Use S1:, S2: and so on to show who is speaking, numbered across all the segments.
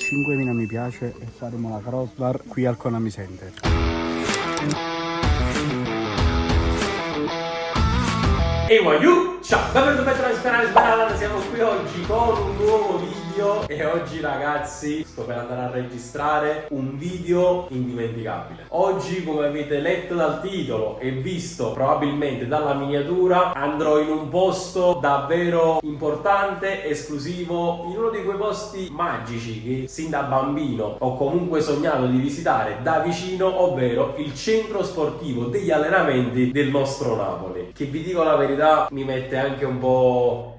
S1: 5.000 mi piace e faremo la crossbar qui al Konami Center.
S2: E voglio, ciao, benvenuti sul canale Sbarala, siamo qui oggi con un nuovo video e oggi ragazzi sto per andare a registrare un video indimenticabile. Oggi, come avete letto dal titolo e visto probabilmente dalla miniatura, andrò in un posto davvero importante, esclusivo, in uno di quei posti magici che sin da bambino ho comunque sognato di visitare da vicino, ovvero il centro sportivo degli allenamenti del nostro Napoli, che vi dico la verità mi mette anche un po'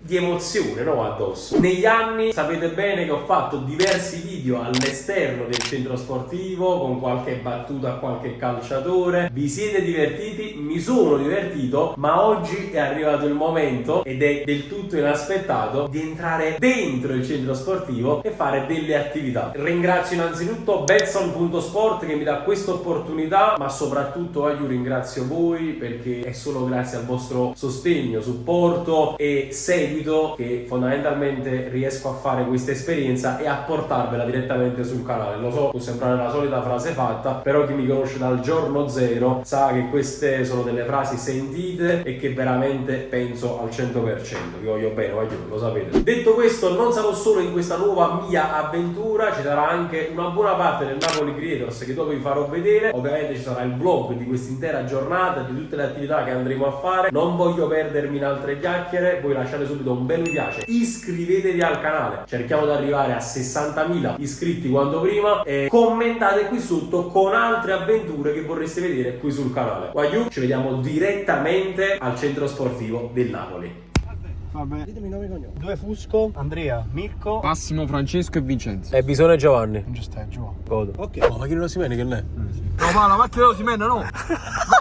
S2: di emozione, no, addosso. Negli anni sapete bene che ho fatto diversi video all'esterno del centro sportivo con qualche battuta a qualche calciatore. Vi siete divertiti? Mi sono divertito, ma oggi è arrivato il momento, ed è del tutto inaspettato, di entrare dentro il centro sportivo e fare delle attività. Ringrazio innanzitutto Betson.sport che mi dà questa opportunità, ma soprattutto io ringrazio voi perché è solo grazie al vostro sostegno, supporto e seguito che fondamentalmente riesco a fare questa esperienza e a portarvela direttamente sul canale. Lo so, può sembrare la solita frase fatta, però chi mi conosce dal giorno zero sa che queste sono delle frasi sentite e che veramente penso al 100%. Vi voglio bene, lo sapete. Detto questo, non sarò solo in questa nuova mia avventura, ci sarà anche una buona parte del Napoli Creators che dopo vi farò vedere. Ovviamente ci sarà il vlog di questa intera giornata, di tutte le attività che andremo a fare. Non voglio perdermi in altre chiacchiere, voi lasciate subito un bel mi piace, iscrivetevi al canale, cerchiamo di arrivare a 60.000 iscritti quanto prima e commentate qui sotto con altre avventure che vorreste vedere qui sul canale. Guagliù, ci vediamo direttamente al centro sportivo del Napoli.
S1: Vabbè, ditemi nome e cognome. Due Fusco, Andrea, Mirko,
S3: Massimo, Francesco e Vincenzo.
S2: E Bisone e Giovanni.
S1: non ci stai, Giovanni.
S2: Godo.
S1: Ok.
S2: Oh, ma chi non lo si mene che ne?
S3: No, ma la macchina non si mena, no! No,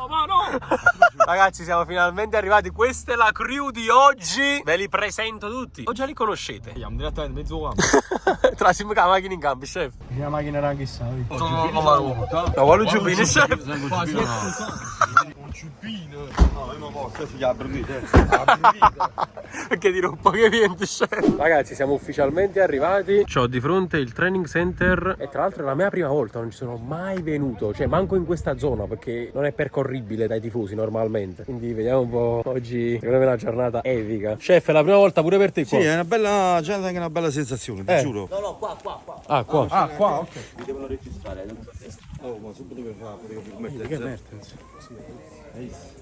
S3: ma no!
S2: Ragazzi, siamo finalmente arrivati. Questa è la crew di oggi. Ve li presento tutti. O già li conoscete?
S3: Andiamo direttamente in mezzo campo.
S2: Trasiamo la macchina in campo, chef.
S1: La macchina era chissà.
S3: Sono la Roma.
S2: No, vuole giubbino, chef.
S3: Un ciuppino. No, io non posso, si chiama brunite.
S2: Perché dirò un po' che niente, chef. Ragazzi, siamo ufficialmente arrivati. C'ho di fronte il training center. E tra l'altro è la mia prima volta, non ci sono mai venuto. Cioè, manco in questa zona, perché non è percorribile dai tifosi normalmente. Quindi vediamo un po'. Oggi secondo me è una giornata epica. Chef, è la prima volta pure per te qua?
S4: Sì, è una bella, c'è anche una bella sensazione, ti giuro.
S2: No, qua. Ah, qua.
S1: Ah, qua, ok.
S4: Mi devono registrare. Oh, ma subito che fa?
S1: Che Mertens?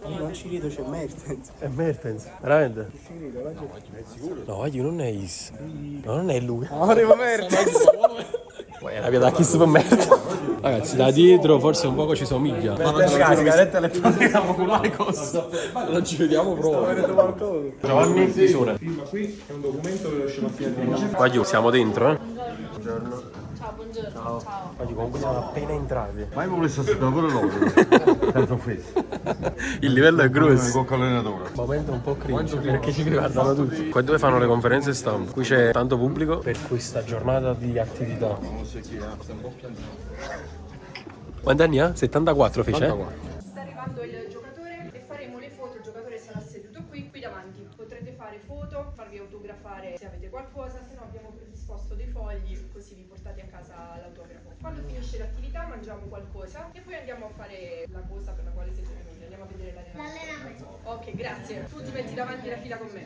S1: Io non ci rido, c'è Mertens.
S2: È Mertens, veramente? No, io non è Is. No, non è lui.
S1: Arrivo Mertens.
S2: È la via da Kiss per Mertens. Ragazzi, da dietro forse un poco ci somiglia. Ma non
S3: ci vediamo proprio.
S2: Giovanni, Bisone.
S3: Firma qui, è un documento che lo lasciamo affidare.
S2: Qua giù, siamo dentro, eh?
S5: Ciao, buongiorno. Ciao.
S2: Oggi comunque siamo appena entrati.
S4: Ma io volessi aspettare pure loro. Senza offesa.
S2: Il livello è grosso.
S4: Con l'allenatore.
S2: Momento un po' cringe perché ci guardano tutti. Qua dove fanno le conferenze stampa. Qui c'è tanto pubblico per questa giornata di attività. Quanti anni ha? 74 fece?
S5: Sta arrivando il giocatore e faremo le foto. Il giocatore sarà seduto qui davanti. Potrete fare foto, farvi autografare se avete qualcosa, se no abbiamo predisposto dei fogli così vi portate a casa l'autografo. Quando finisce l'attività mangiamo qualcosa e poi andiamo a fare la cosa per la quale siete venuti. Andiamo a vedere l'allenamento. Ok, grazie. Tu ti metti davanti alla fila con me.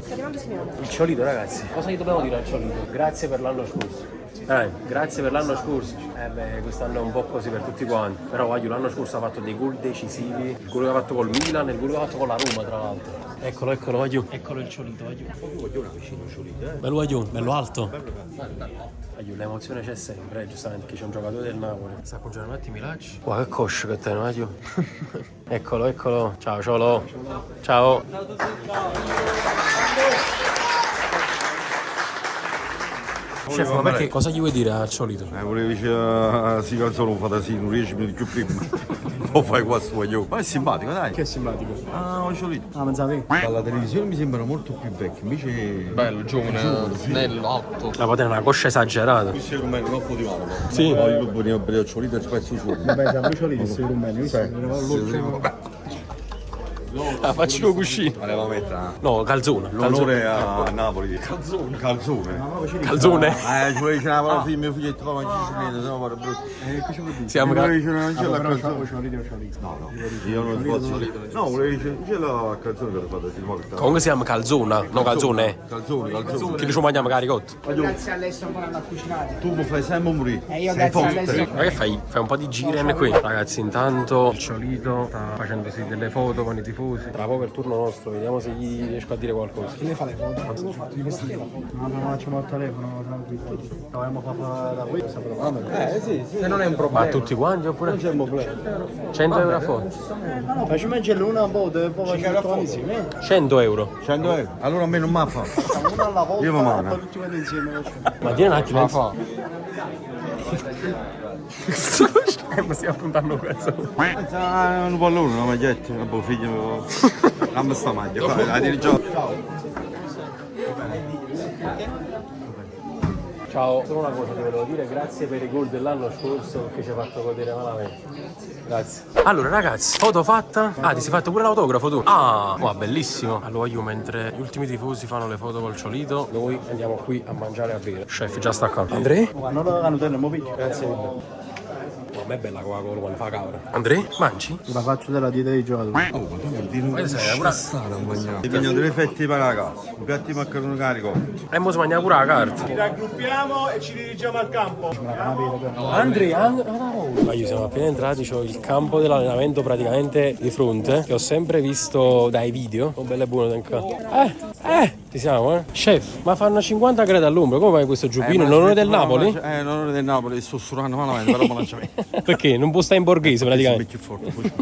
S5: Sta arrivando Simeone.
S2: Il Ciolito, ragazzi. Cosa gli dobbiamo dire al Ciolito? Grazie per l'anno scorso. Grazie per l'anno scorso. Quest'anno è un po' così per tutti quanti. Però voglio, l'anno scorso ha fatto dei gol decisivi. Il gol che ha fatto col Milan e il gol che ha fatto con la Roma, tra l'altro. Eccolo, voglio. Eccolo il Ciolito, voglio. Bello voglio, bello alto. Voglio, l'emozione c'è sempre, giustamente, che c'è un giocatore del Napoli. Sta congelando un attimo i lacci. Qua che coscio che te, no, voglio. Eccolo. Ciao, Ciolo. Ciao. Chef, ma perché cosa gli vuoi dire al Ciolito?
S4: Volevi dire, si canzone fate sì, non 10 minuti più prima. Poi fai questo voglio. Ma è simpatico, dai.
S1: Che è simpatico.
S4: Ah, ho Ciolito.
S1: Ah, pensavi?
S4: Dalla televisione mi sembrano molto più vecchi, invece...
S3: Bello, giovane, snello, alto.
S2: La potere è una coscia esagerata.
S4: Qui sei come troppo di mano.
S2: Sì.
S4: Poi io venivo per il Ciolito e ci penso su.
S1: Vabbè, siamo Ciolito, sei rumeno.
S2: Ah, facci lo cuscino.
S4: Voleva mettere
S2: No, calzone.
S4: l'onore a Napoli. Calzone.
S2: Calzone.
S4: Ci vuole dire una figlia, mio figlietto, poi non ci viene, se no guarda brutto.
S2: Siamo
S4: Non
S2: calzone.
S4: dice non c'è la calzone. No, io non posso. No, volevo dire, c'è la calzone che l'ho fatta, si muove.
S2: Comunque siamo calzona, no calzone.
S4: Calzone.
S2: Che ci mangiamo caricotto.
S1: Grazie a lei sto imparando a cucinare.
S4: Tu mi fai sempre morire.
S1: E io
S4: Sei
S1: grazie a lei
S4: forte.
S1: sto...
S2: Ma che fai? Fai un po' di giri qui. Ragazzi, intanto il Ciolito sta facendosi delle foto con i tifosi. Tra poco è il turno nostro, vediamo se gli riesco a dire qualcosa.
S1: Chi le fa le foto? Di vestire? No, no, facciamo al telefono, tranquillo. Dovremmo fare da qui, sta provando.
S4: Sì.
S1: Se non è un problema.
S2: Ma tutti quanti oppure?
S1: Non c'è un problema.
S2: 100 euro a foto.
S1: No, facciamo mangiare una volta e poi facciamo insieme.
S2: 100 euro.
S4: 100 euro. Allora a me non mi fa.
S1: Una alla volta
S4: Io mi
S1: e
S4: mano.
S1: poi tutti quanti insieme.
S2: Ma di un attimo.
S4: Ma fa.
S2: Ma stiamo puntando un cazzo.
S4: Un pallone, una maglietta, un po' figlio. Non sta maglia, la dirigiamo.
S2: Ciao, solo una cosa ti volevo dire, grazie per i gol dell'anno scorso che ci hai fatto godere malamente. Grazie. Allora ragazzi, foto fatta. Ah, ti sei fatto pure l'autografo tu? Ah, wow, bellissimo. Allora io mentre gli ultimi tifosi fanno le foto col Ciolito, noi andiamo qui a mangiare e a bere. Chef già sta acá. André?
S1: Non lo hanno detto, mo picchio.
S2: Grazie mille. No, a me è bella Coca-Cola quando fa cabra. André, mangi?
S1: La faccio della dieta dei giocatori.
S4: Dipende delle fette per la casa. Un piatto di maccheroni carico.
S2: E mo si mangia pure la carta.
S6: Ci raggruppiamo e ci dirigiamo al campo.
S2: André, ma io siamo appena entrati, c'ho il campo dell'allenamento praticamente di fronte, che ho sempre visto dai video. Oh, bello e buono anche. Ci siamo, eh? Chef, ma fanno 50 gradi all'ombra, come fai questo giubbino? In onore del Napoli?
S4: In onore del Napoli, sto surrando malamente, però non c'è.
S2: Perché? Non può stare in borghese praticamente.
S4: Più forte, poi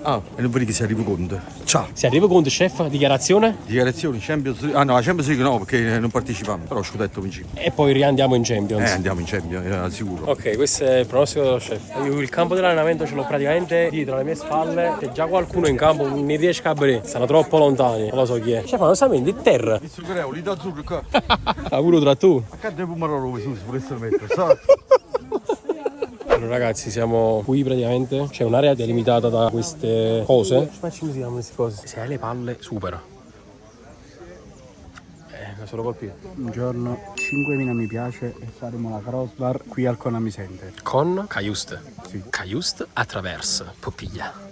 S4: ah, e non vedi che si arriva conto. Ciao.
S2: Si arriva conto, chef, dichiarazione?
S4: Dichiarazioni, Champions League. Ah no, la Champions League no, perché non partecipiamo. Però scudetto vincimo.
S2: E poi riandiamo in Champions.
S4: Andiamo in Champions, sicuro.
S2: Ok, questo è il pronostico dello chef. Io il campo dell'allenamento ce l'ho praticamente dietro alle mie spalle. C'è già qualcuno in campo, non riesco a vedere. Stanno troppo lontani, non lo so chi è. Chef, ma lo sai, di terra.
S4: Il sucreo, lì da azzurro qua.
S2: La pure tra tu.
S4: Ma che devo marrare su, si potesse mettere, sai?
S2: Allora ragazzi, siamo qui praticamente. C'è un'area delimitata da queste cose. Ma come si chiamano queste cose? Se hai le palle, supera. Solo colpire.
S1: Un giorno 5.000 mi piace e faremo la crossbar qui al Konami Center.
S2: Con Cajuste.
S1: Sì.
S2: Cajuste attraverso Popiglia.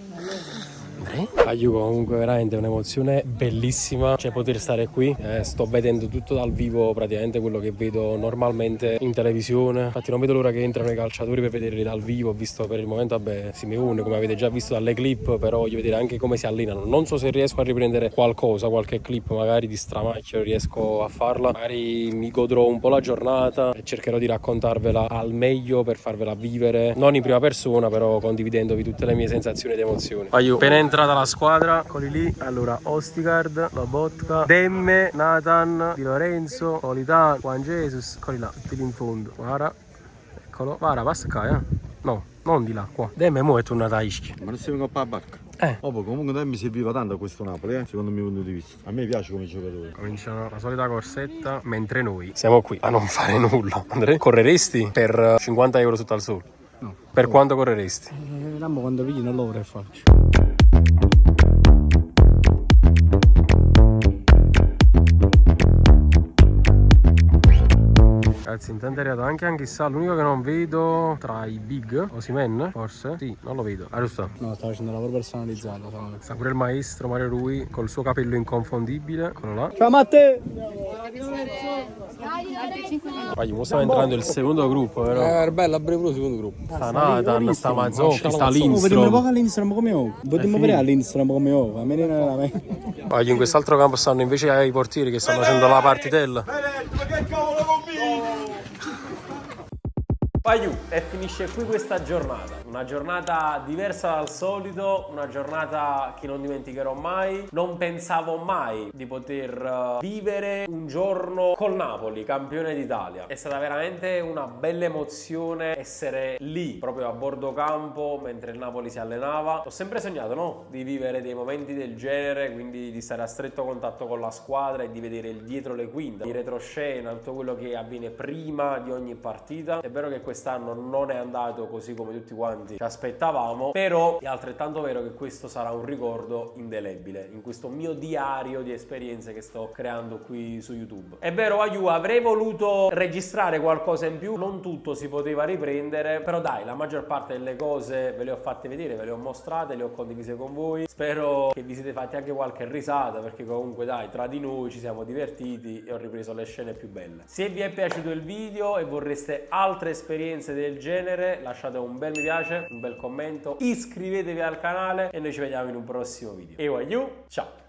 S2: Aiuto, comunque veramente un'emozione bellissima, cioè poter stare qui, sto vedendo tutto dal vivo praticamente quello che vedo normalmente in televisione, infatti non vedo l'ora che entrano i calciatori per vederli dal vivo. Ho visto per il momento vabbè Simeone, come avete già visto dalle clip, però voglio vedere anche come si allenano. Non so se riesco a riprendere qualcosa, qualche clip magari di stramacchio riesco a farla, magari mi godrò un po' la giornata e cercherò di raccontarvela al meglio per farvela vivere, non in prima persona però condividendovi tutte le mie sensazioni ed emozioni. Appena entrata la squadra, eccoli lì. Allora, Ostigard, Lobotka, Demme, Nathan, Di Lorenzo, Politano, Juan Jesus, eccoli là, tutti lì in fondo. Guarda, eccolo, guarda, passa qua, no, non di là, qua. Demme mo è tornata a Ischia.
S4: Ma non si vengono a barca. Comunque non mi serviva tanto a questo Napoli, secondo il mio punto di vista. A me piace come giocatore.
S2: Cominciano la solita corsetta, mentre noi siamo qui a non fare nulla. Andrea, correresti per 50 euro sotto al sole?
S1: No.
S2: Per quanto correresti?
S1: Vediamo quando pigli non lo vorrei farci.
S2: Ragazzi, intanto è arrivato anche Anchissà, l'unico che non vedo tra i big, Osimhen, forse? Sì, non lo vedo. Ah, giusto?
S1: No, sta facendo lavoro personalizzato.
S2: Sta pure il maestro Mario Rui col suo capello inconfondibile, eccolo là.
S1: Ciao Matte!
S2: Vai, mo sta entrando il secondo gruppo, vero?
S1: È bello, a breve il secondo gruppo.
S2: Sta Nathan, sta Mazzocchi, sta
S1: Vediamo un
S2: Lindstrom.
S1: po' all'Instagram come ho. Potremmo vedere all'Instagram come ho. A me non è la
S2: Vai, in quest'altro campo stanno invece ai portieri che stanno facendo la partitella. Paiù, e finisce qui questa giornata, una giornata diversa dal solito, una giornata che non dimenticherò mai. Non pensavo mai di poter vivere un giorno col Napoli, campione d'Italia. È stata veramente una bella emozione essere lì, proprio a bordo campo, mentre il Napoli si allenava. Ho sempre sognato, no? Di vivere dei momenti del genere, quindi di stare a stretto contatto con la squadra e di vedere il dietro le quinte, di retroscena, tutto quello che avviene prima di ogni partita. È vero che questa quest'anno non è andato così come tutti quanti ci aspettavamo, però è altrettanto vero che questo sarà un ricordo indelebile in questo mio diario di esperienze che sto creando qui su YouTube. È vero, Aiu, avrei voluto registrare qualcosa in più, non tutto si poteva riprendere, però dai, la maggior parte delle cose ve le ho fatte vedere, ve le ho mostrate, le ho condivise con voi. Spero che vi siete fatti anche qualche risata, perché comunque dai, tra di noi ci siamo divertiti e ho ripreso le scene più belle. Se vi è piaciuto il video e vorreste altre esperienze del genere, lasciate un bel mi piace, un bel commento, iscrivetevi al canale e noi ci vediamo in un prossimo video. Aiu, ciao!